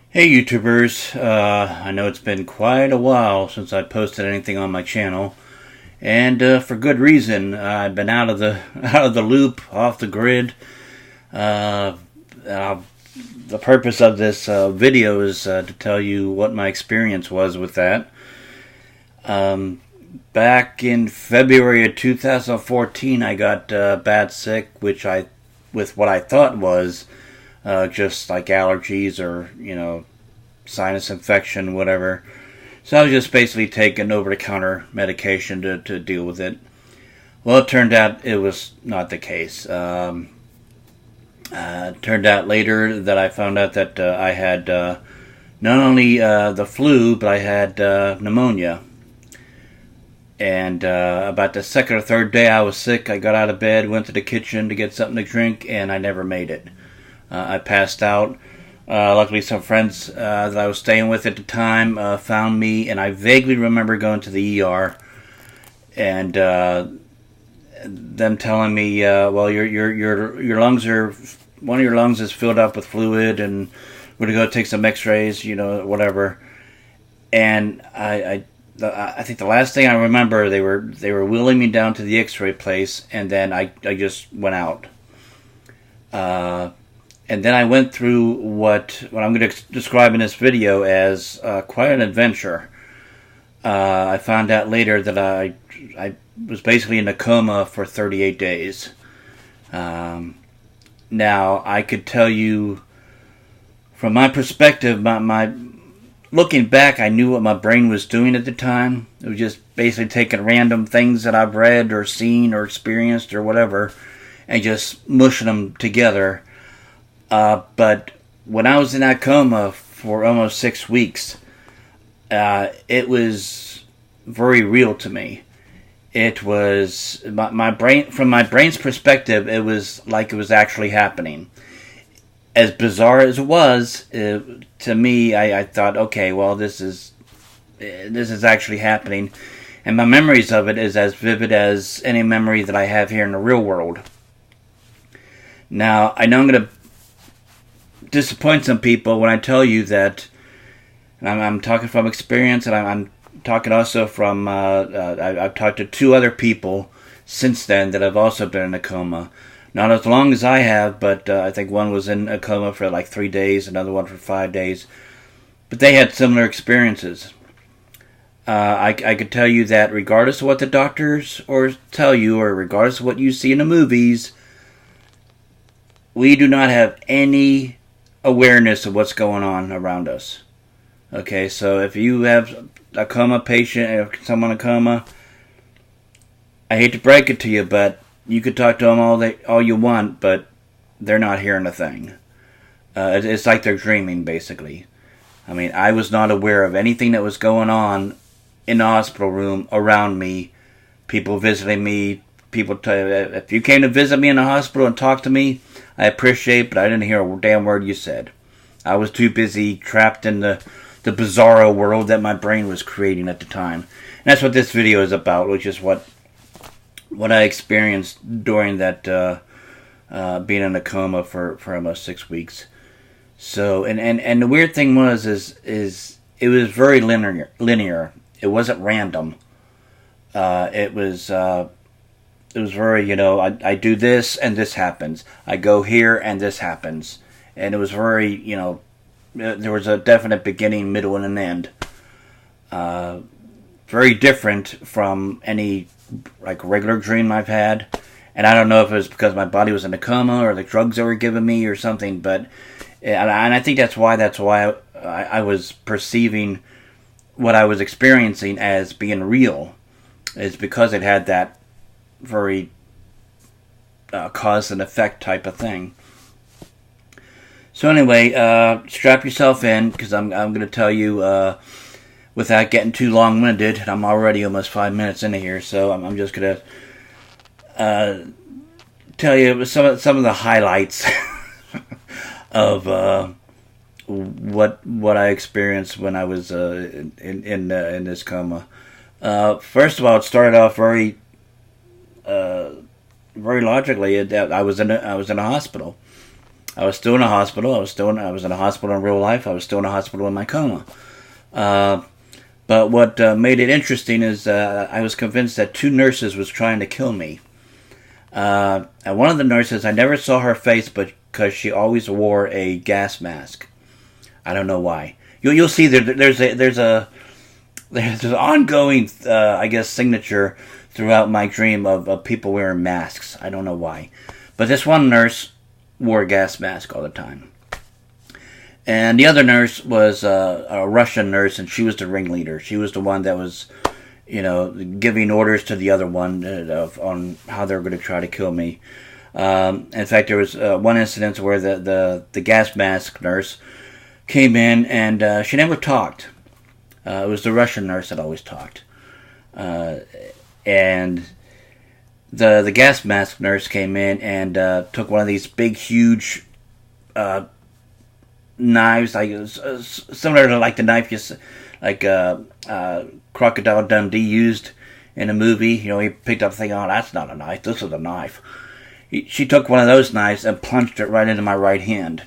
Hey YouTubers, I know it's been quite a while since I posted anything on my channel, and for good reason. I've been out of the out of the loop, off the grid. Uh, uh, the purpose of this video is to tell you what my experience was with that. Um, Back in February of 2014, I got bad sick, with what I thought was just like allergies or sinus infection, whatever. So I was just basically taking over-the-counter medication to deal with it. Well, it turned out it was not the case. It turned out later that I found out that I had not only the flu, but I had pneumonia. And about the second or third day I was sick, I got out of bed, went to the kitchen to get something to drink, and I never made it. I passed out. Luckily, some friends that I was staying with at the time found me, and I vaguely remember going to the ER and them telling me, "Well, your lungs are one of your lungs is filled up with fluid, and we're gonna go take some X-rays, whatever." And I think the last thing I remember, they were wheeling me down to the X-ray place, and then I just went out. And then I went through what I'm going to describe in this video as quite an adventure. I found out later that I was basically in a coma for 38 days. Now, I could tell you, from my perspective, my looking back, I knew what my brain was doing at the time. It was just basically taking random things that I've read or seen or experienced or whatever, and just mushing them together. But when I was in that coma for almost 6 weeks, it was very real to me. It was my brain, from my brain's perspective, it was like it was actually happening. As bizarre as it was, to me, I thought, okay, well, this is actually happening, and my memories of it is as vivid as any memory that I have here in the real world. Now, I know I'm going to disappoint some people when I tell you that, and I'm talking from experience, and I'm talking also from, I've talked to 2 other people since then that have also been in a coma. Not as long as I have, but I think one was in a coma for like 3 days, another one for 5 days. But they had similar experiences. I could tell you that regardless of what the doctors tell you, or regardless of what you see in the movies, we do not have any awareness of what's going on around us. Okay, so if you have a coma patient, or someone in a coma, I hate to break it to you, but you could talk to them all you want, but they're not hearing a thing. It's like they're dreaming, basically. I mean, I was not aware of anything that was going on in the hospital room around me. People visiting me. People if you came to visit me in the hospital and talk to me, I appreciate, but I didn't hear a damn word you said. I was too busy trapped in the bizarro world that my brain was creating at the time. And that's what this video is about, which is what I experienced during that being in a coma for almost 6 weeks. So and the weird thing was it was very linear. It wasn't random. It was very, I do this and this happens. I go here and this happens. And it was very, there was a definite beginning, middle, and an end. Very different from any like regular dream I've had. And I don't know if it was because my body was in a coma or the drugs they were giving me or something, but and I think that's why I was perceiving what I was experiencing as being real, is because it had that very cause and effect type of thing. So anyway, strap yourself in, because I'm going to tell you without getting too long-winded. I'm already almost 5 minutes into here, so I'm just going to tell you some of the highlights of what I experienced when I was in this coma. First of all, it started off very logically. I was in a hospital. I was still in a hospital. I was in a hospital in real life. I was still in a hospital in my coma. But what made it interesting is I was convinced that two nurses was trying to kill me. And one of the nurses, I never saw her face, but because she always wore a gas mask. I don't know why. You'll see there's an ongoing I guess signature throughout my dream of people wearing masks. I don't know why, but this one nurse wore a gas mask all the time. And the other nurse was a Russian nurse, and she was the ringleader. She was the one that was, giving orders to the other one on how they were going to try to kill me. In fact, there was one incident where the gas mask nurse came in, and she never talked. It was the Russian nurse that always talked. And the gas mask nurse came in and took one of these big, huge knives, similar to like the knife Crocodile Dundee used in a movie. He picked up thinking, oh, that's not a knife, this is a knife. She took one of those knives and plunged it right into my right hand.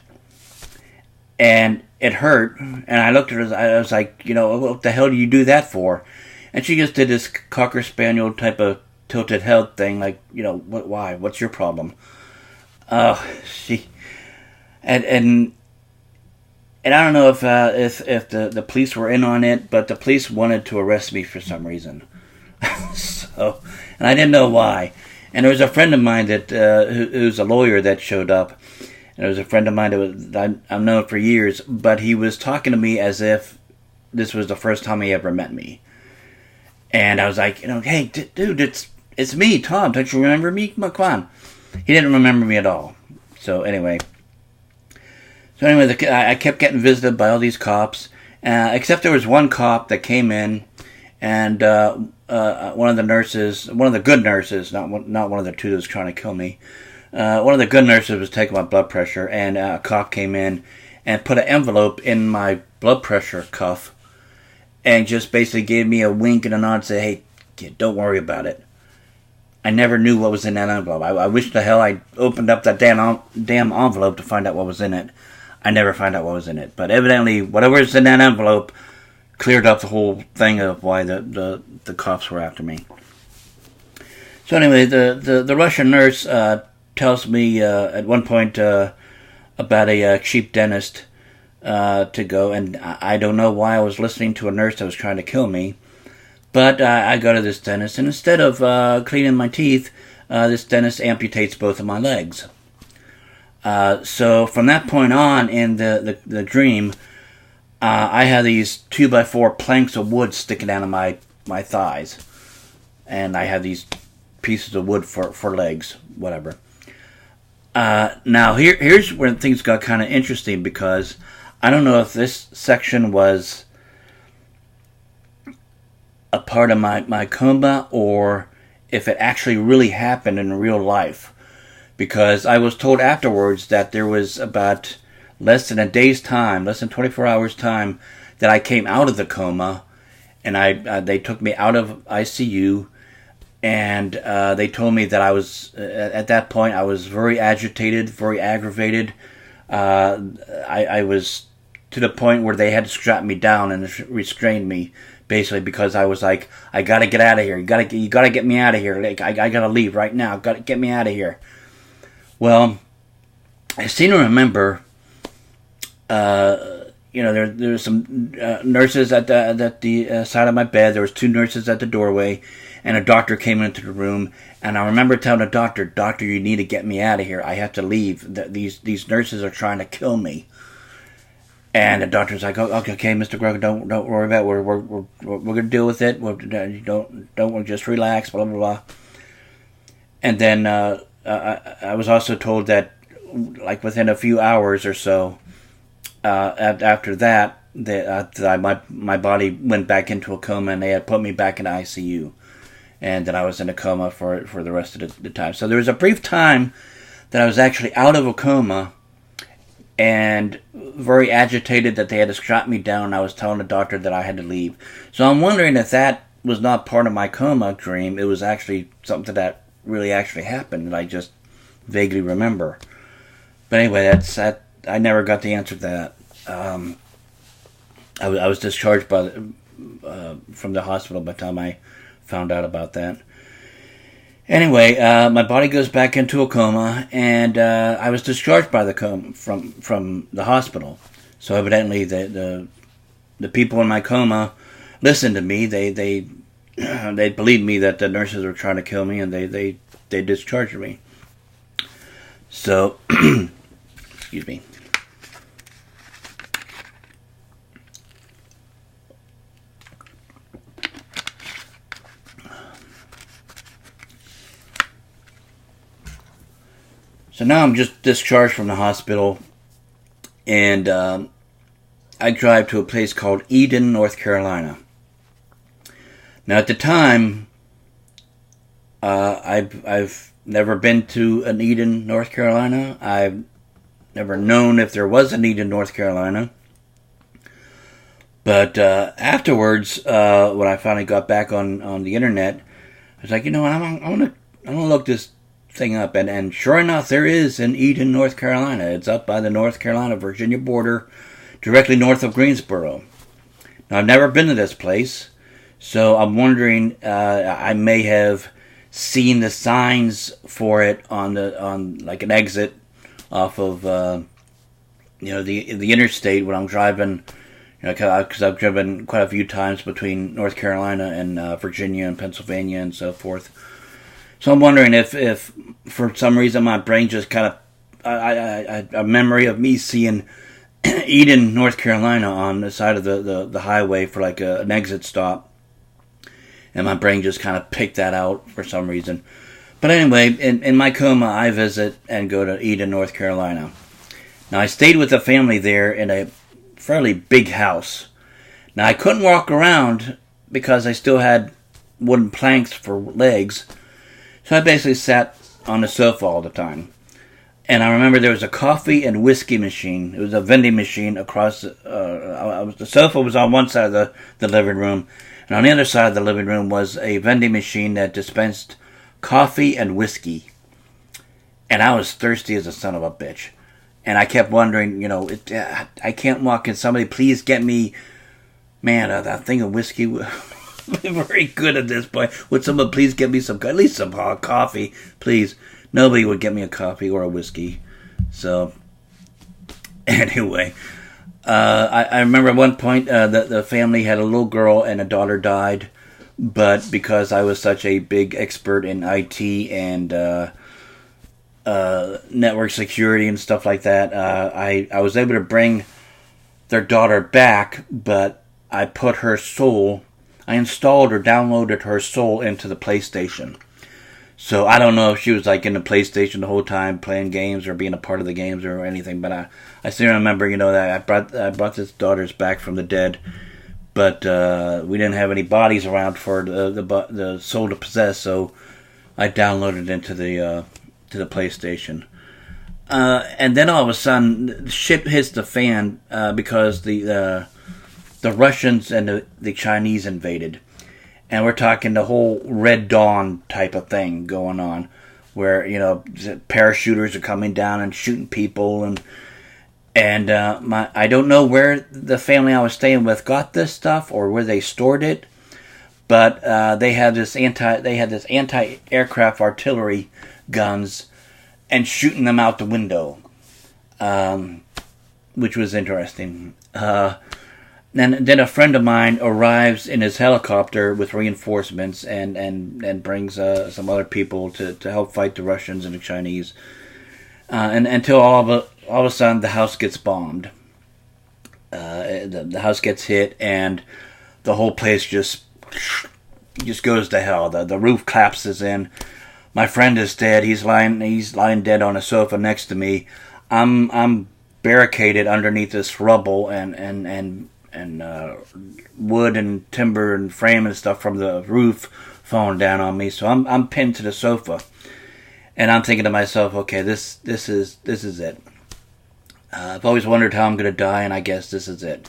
And it hurt, and I looked at her, I was like, what the hell do you do that for? And she just did this Cocker Spaniel type of tilted head thing, like, why? What's your problem? And I don't know if the police were in on it, but the police wanted to arrest me for some reason. And I didn't know why. And there was a friend of mine that who's a lawyer that showed up. And there was a friend of mine that I've known for years, but he was talking to me as if this was the first time he ever met me. And I was like, hey, dude, it's me, Tom. Don't you remember me? Come on. He didn't remember me at all. So anyway, I kept getting visited by all these cops, except there was one cop that came in, and one of the nurses, one of the good nurses, not one of the two that was trying to kill me, one of the good nurses was taking my blood pressure, and a cop came in and put an envelope in my blood pressure cuff, and just basically gave me a wink and a nod and said, hey, kid, don't worry about it. I never knew what was in that envelope. I wish the hell I opened up that damn envelope to find out what was in it. I never found out what was in it. But evidently, whatever was in that envelope cleared up the whole thing of why the cops were after me. So anyway, the Russian nurse tells me at one point about a cheap dentist to go, and I don't know why I was listening to a nurse that was trying to kill me. But I go to this dentist, and instead of cleaning my teeth, this dentist amputates both of my legs. So from that point on in the dream, I had these 2x4 planks of wood sticking out of my thighs. And I had these pieces of wood for legs, whatever. Now here's where things got kind of interesting, because I don't know if this section was a part of my coma or if it actually really happened in real life. Because I was told afterwards that there was about less than a day's time, less than 24 hours time, that I came out of the coma, and they took me out of ICU, and they told me that I was, at that point, I was very agitated, very aggravated. I was to the point where they had to strap me down and restrain me, basically, because I was like, I gotta get out of here. You gotta get me out of here. Like, I gotta leave right now. Gotta get me out of here. Well, I seem to remember, there were some nurses at the side of my bed. There was two nurses at the doorway, and a doctor came into the room. And I remember telling the doctor, you need to get me out of here. I have to leave. These nurses are trying to kill me. And the doctor's like, oh, okay, Mr. Grogan, don't worry about it. We're gonna deal with it. Don't just relax. Blah blah blah. And then I was also told that, like within a few hours or so, after that, my body went back into a coma, and they had put me back in ICU, and that I was in a coma for the rest of the time. So there was a brief time that I was actually out of a coma, and very agitated that they had to strap me down, and I was telling the doctor that I had to leave. So I'm wondering if that was not part of my coma dream. It was actually something that really actually happened that I just vaguely remember. But anyway, that's that. I never got the answer to that. I was discharged from the hospital by the time I found out about that. Anyway, my body goes back into a coma, and I was discharged by the coma from the hospital. So evidently, the people in my coma listened to me. They believed me that the nurses were trying to kill me, and they discharged me. So, excuse me. So now I'm just discharged from the hospital, and I drive to a place called Eden, North Carolina. Now at the time, I've never been to an Eden, North Carolina. I've never known if there was an Eden, North Carolina. But afterwards, when I finally got back on the internet, I was like, you know what, I'm gonna look this thing up, and sure enough, there is an Eden, North Carolina. It's up by the North Carolina-Virginia border, directly north of Greensboro. Now, I've never been to this place, so I'm wondering, I may have seen the signs for it on like an exit off of the interstate when I'm driving, because I've driven quite a few times between North Carolina and Virginia and Pennsylvania and so forth. So I'm wondering if for some reason my brain just kind of, a memory of me seeing Eden, North Carolina on the side of the highway for like an exit stop. And my brain just kind of picked that out for some reason. But anyway, in my coma, I visit and go to Eden, North Carolina. Now I stayed with a family there in a fairly big house. Now I couldn't walk around because I still had wooden planks for legs. So I basically sat on the sofa all the time. And I remember there was a coffee and whiskey machine. It was a vending machine across. The sofa was on one side of the living room. And on the other side of the living room was a vending machine that dispensed coffee and whiskey. And I was thirsty as a son of a bitch. And I kept wondering, I can't walk. Can somebody please get me, that thing of whiskey? I'm very good at this point. Would someone please get me at least some coffee, please? Nobody would get me a coffee or a whiskey. So, anyway, I remember at one point the family had a little girl and a daughter died, but because I was such a big expert in IT and network security and stuff like that, I was able to bring their daughter back, but I put her soul. I installed or downloaded her soul into the PlayStation. So I don't know if she was like in the PlayStation the whole time playing games or being a part of the games or anything, but I still remember, that I brought this daughter's back from the dead, but we didn't have any bodies around for the soul to possess, so I downloaded it into the PlayStation. And then all of a sudden, shit hits the fan because the Russians and the Chinese invaded. And we're talking the whole Red Dawn type of thing going on, where, parachuters are coming down and shooting people. And I don't know where the family I was staying with got this stuff or where they stored it, but they had this anti-aircraft artillery guns and shooting them out the window, which was interesting. Then a friend of mine arrives in his helicopter with reinforcements and brings some other people to help fight the Russians and the Chinese. And until all of a sudden the house gets bombed. The house gets hit and the whole place just goes to hell. The roof collapses in. My friend is dead. He's lying dead on a sofa next to me. I'm barricaded underneath this rubble and wood and timber and frame and stuff from the roof falling down on me. So I'm pinned to the sofa, and I'm thinking to myself, okay, this is it. I've always wondered how I'm going to die, and I guess this is it.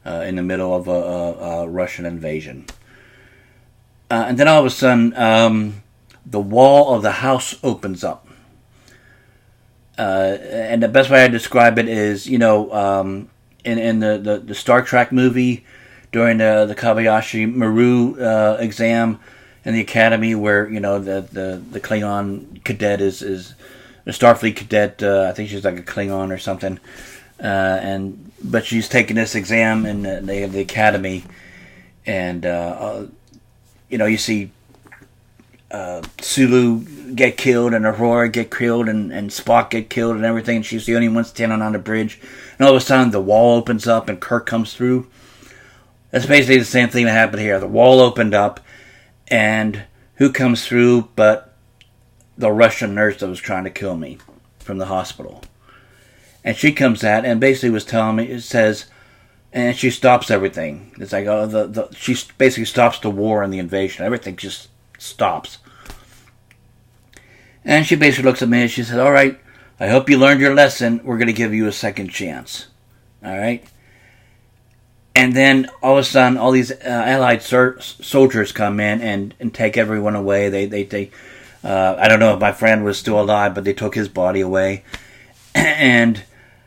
In the middle of a Russian invasion, and then all of a sudden, the wall of the house opens up, And the best way I describe it is, in the Star Trek movie during the Kobayashi Maru exam in the academy, where the Klingon cadet is the Starfleet cadet. I think she's like a Klingon or something, but she's taking this exam in the academy, and you see Sulu get killed and Aurora get killed and Spock get killed and everything. And she's the only one standing on the bridge. And all of a sudden the wall opens up and Kirk comes through. That's basically the same thing that happened here. The wall opened up and who comes through but the Russian nurse that was trying to kill me from the hospital. And she comes out and basically was telling me, it says, and she stops everything. It's like, she basically stops the war and the invasion. Everything just stops. And she basically looks at me and she said, all right, I hope you learned your lesson. We're going to give you a second chance. All right? And then all of a sudden, all these Allied soldiers come in and take everyone away. They I don't know if my friend was still alive, but they took his body away. And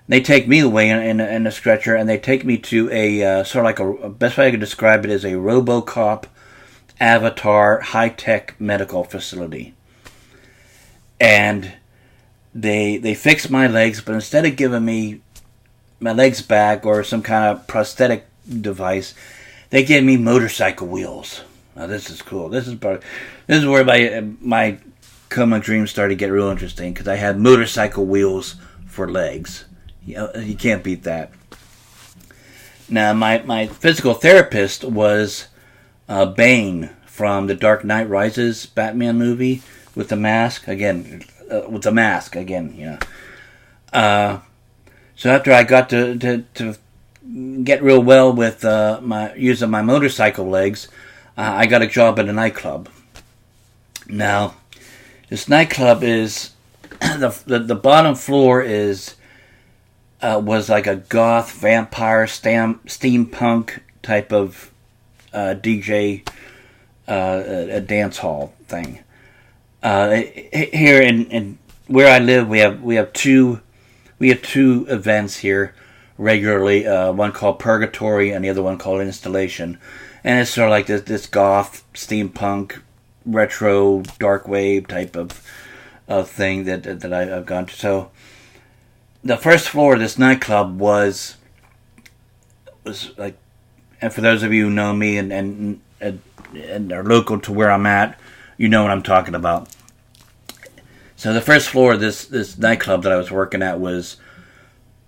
they take me away in a stretcher, and they take me to a sort of like a best way I could describe it is a RoboCop Avatar high-tech medical facility. And they fixed my legs, but instead of giving me my legs back or some kind of prosthetic device, they gave me motorcycle wheels. Now this is cool. This is where my Coma dreams started to get real interesting, because I had motorcycle wheels for legs. You can't beat that. Now my physical therapist was Bane from the Dark Knight Rises Batman movie with the mask again. So after I got to get real well with my using my motorcycle legs, I got a job at a nightclub. Now, this nightclub is the bottom floor was like a goth vampire steampunk type of DJ a dance hall thing. Here in where I live, we have two events here regularly. One called Purgatory and the other one called Installation, and it's sort of like this goth steampunk retro dark wave type of thing that I've gone to. So the first floor of this nightclub was like, and for those of you who know me and are local to where I'm at, you know what I'm talking about. So the first floor of this nightclub that I was working at was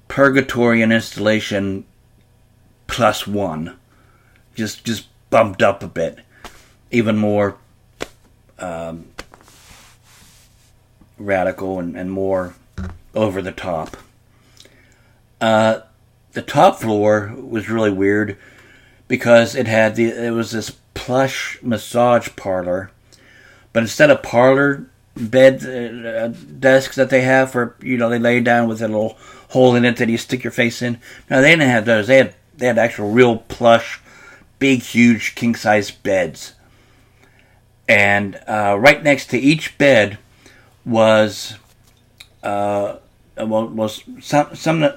Purgatory and Installation +1. Just bumped up a bit. Even more radical and more over the top. The top floor was really weird because it was this plush massage parlor, but instead of parlor bed desks that they have for, they lay down with a little hole in it that you stick your face in. No, they didn't have those. They had actual real plush, big, huge king size beds, and right next to each bed was some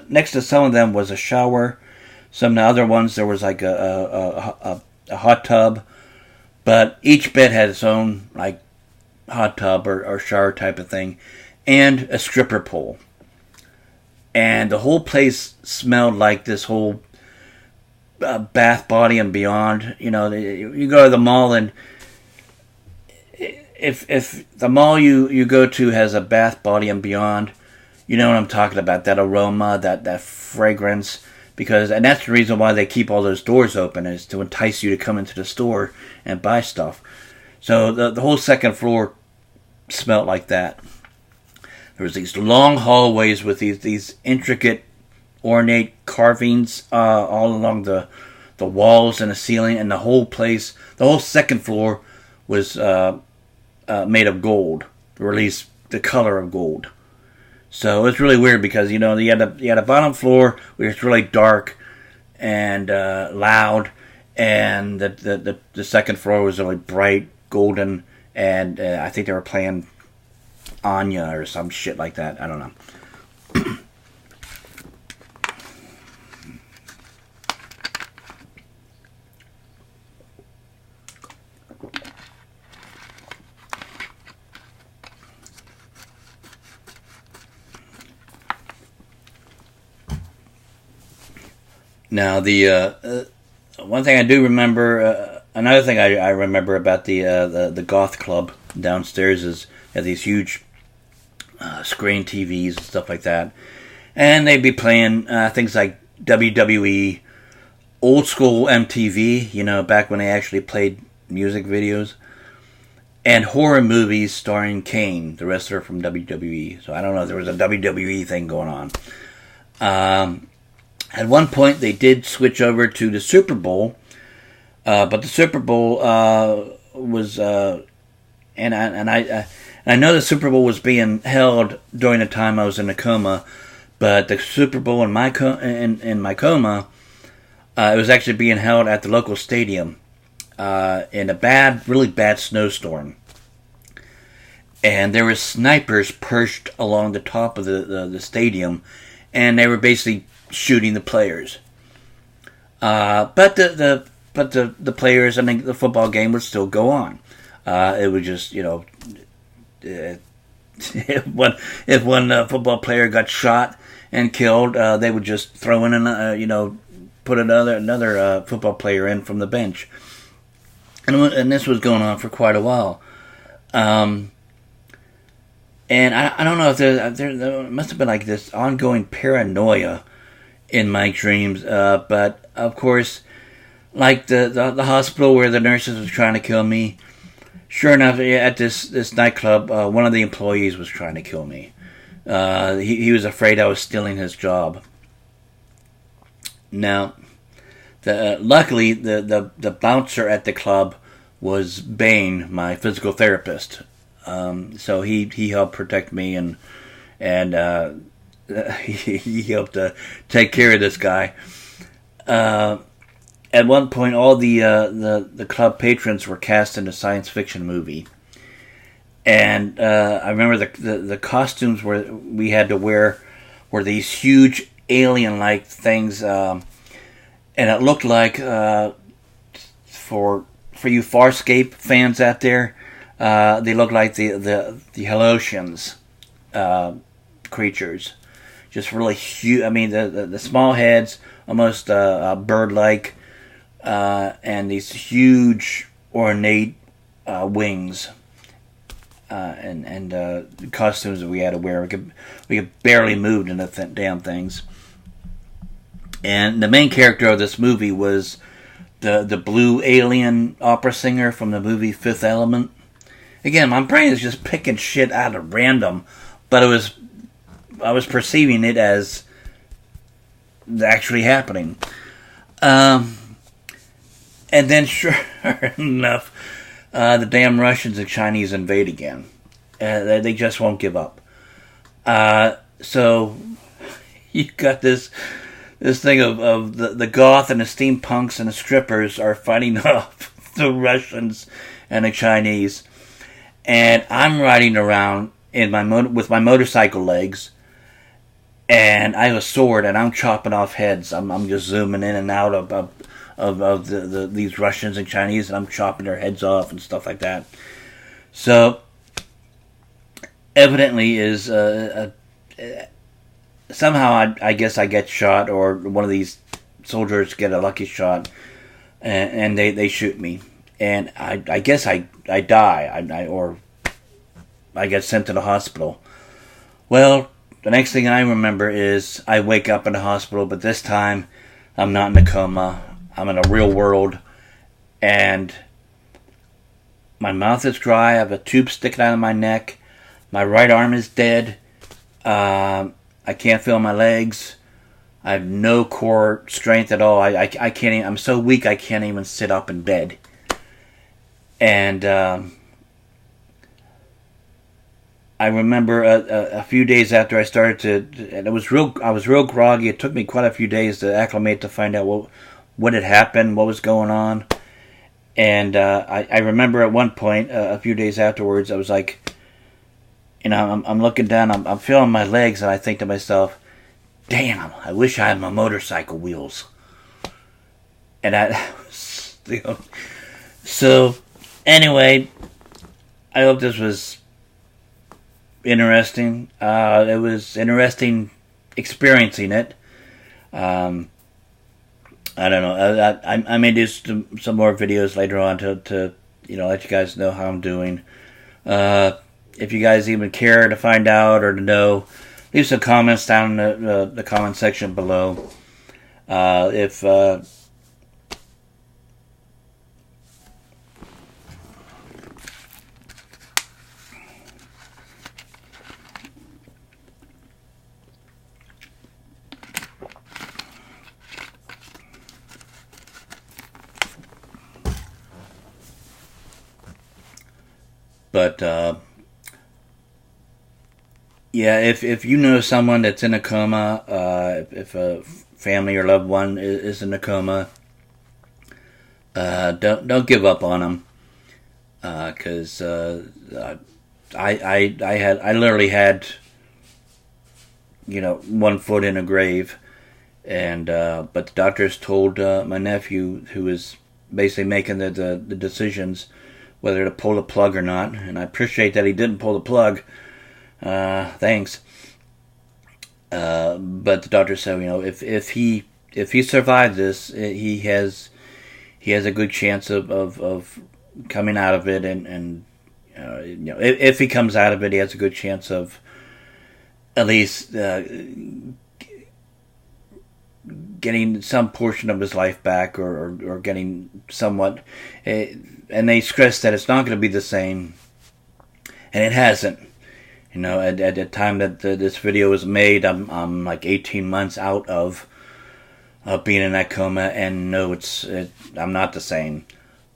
next to some of them was a shower. Some of the other ones there was like a hot tub, but each bed had its own like hot tub or shower type of thing, and a stripper pole. And the whole place smelled like this whole Bath, Body and Beyond. You go to the mall, and if the mall you go to has a Bath, Body and Beyond, you know what I'm talking about. That aroma, that fragrance. And that's the reason why they keep all those doors open, is to entice you to come into the store and buy stuff. So the whole second floor smelled like that. There was these long hallways with these intricate, ornate carvings all along the walls and the ceiling, and the whole place, the whole second floor was made of gold, or at least the color of gold. So it's really weird because you had a bottom floor where it's really dark and loud, and the second floor was really bright, golden, and I think they were playing Anya or some shit like that. I don't know. Now, the one thing I do remember, another thing I remember about the goth club downstairs is they had these huge screen TVs and stuff like that, and they'd be playing things like WWE, old school MTV, back when they actually played music videos, and horror movies starring Kane, the wrestler from WWE. So I don't know if there was a WWE thing going on. At one point, they did switch over to the Super Bowl, but the Super Bowl was, and I know the Super Bowl was being held during the time I was in the coma, but the Super Bowl in my coma, it was actually being held at the local stadium in a really bad snowstorm, and there were snipers perched along the top of the stadium, and they were basically shooting the players. But the players, I mean, the football game would still go on. It would just, if one football player got shot and killed, they would just throw in put another football player in from the bench, and this was going on for quite a while. And I don't know if there must have been like this ongoing paranoia in my dreams, but of course, like the hospital where the nurses was trying to kill me, sure enough, at this nightclub, one of the employees was trying to kill me. He was afraid I was stealing his job. Now, luckily, the bouncer at the club was Bane, my physical therapist. So he helped protect me, and he helped take care of this guy. At one point, all the club patrons were cast in a science fiction movie, and I remember the costumes we had to wear were these huge alien-like things, and it looked like for you Farscape fans out there, they looked like the Heliotians creatures. Just really huge. I mean, the small heads, almost bird-like, and these huge ornate wings, and costumes that we had to wear. We could barely move in the damn things. And the main character of this movie was the blue alien opera singer from the movie Fifth Element. Again, my brain is just picking shit out of random, but I was perceiving it as actually happening. And then, sure enough, the damn Russians and Chinese invade again. They just won't give up. So you got this thing of the goth and the steampunks and the strippers are fighting off the Russians and the Chinese, and I'm riding around with my motorcycle legs, and I have a sword, and I'm chopping off heads. I'm just zooming in and out of these Russians and Chinese, and I'm chopping their heads off and stuff like that. So evidently is somehow I guess I get shot, or one of these soldiers get a lucky shot, and they shoot me, and I guess I die, or I get sent to the hospital. Well, the next thing I remember is I wake up in the hospital, but this time I'm not in a coma. I'm in a real world, and my mouth is dry. I have a tube sticking out of my neck. My right arm is dead. I can't feel my legs. I have no core strength at all. I can't even, I'm so weak I can't even sit up in bed. And I remember a few days after I started to, and I was real groggy. It took me quite a few days to acclimate, to find out what had happened, what was going on. And I remember at one point, a few days afterwards, I was like, I'm looking down, I'm feeling my legs, and I think to myself, damn, I wish I had my motorcycle wheels. And so, anyway, I hope this was interesting. It was interesting experiencing it. I don't know. I may do some more videos later on to let you guys know how I'm doing. If you guys even care to find out or to know, leave some comments down in the comment section below. If But yeah, if you know someone that's in a coma, if a family or loved one is in a coma, don't give up on them, because I literally had 1 foot in a grave, and but the doctors told my nephew, who was basically making the decisions whether to pull the plug or not, and I appreciate that he didn't pull the plug. Thanks. But the doctor said, if he survived this, he has a good chance of coming out of it, and if he comes out of it, he has a good chance of at least getting some portion of his life back, or getting somewhat. And they stress that it's not going to be the same, and it hasn't. At the time that this video was made, I'm like 18 months out of being in that coma, and no, I'm not the same.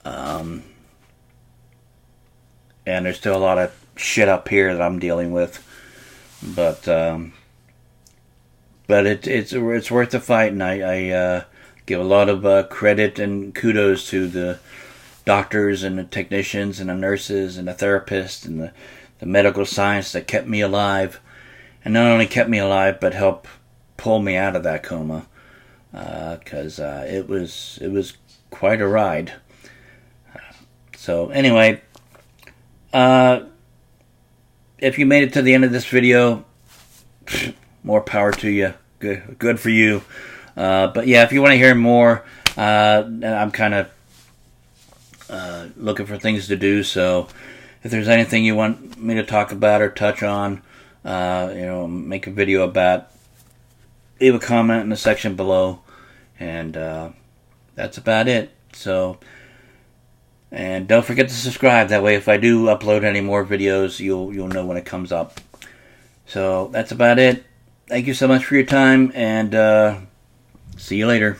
And there's still a lot of shit up here that I'm dealing with, but it's worth the fight, and I give a lot of credit and kudos to the doctors and the technicians and the nurses and the therapists and the medical science that kept me alive, and not only kept me alive but helped pull me out of that coma, because it was quite a ride. So anyway, if you made it to the end of this video, more power to you. Good for you. But yeah, if you want to hear more, I'm kind of looking for things to do. So if there's anything you want me to talk about or touch on, make a video about, leave a comment in the section below, and that's about it. So, and don't forget to subscribe. That way, if I do upload any more videos, you'll know when it comes up. So that's about it. Thank you so much for your time, and see you later.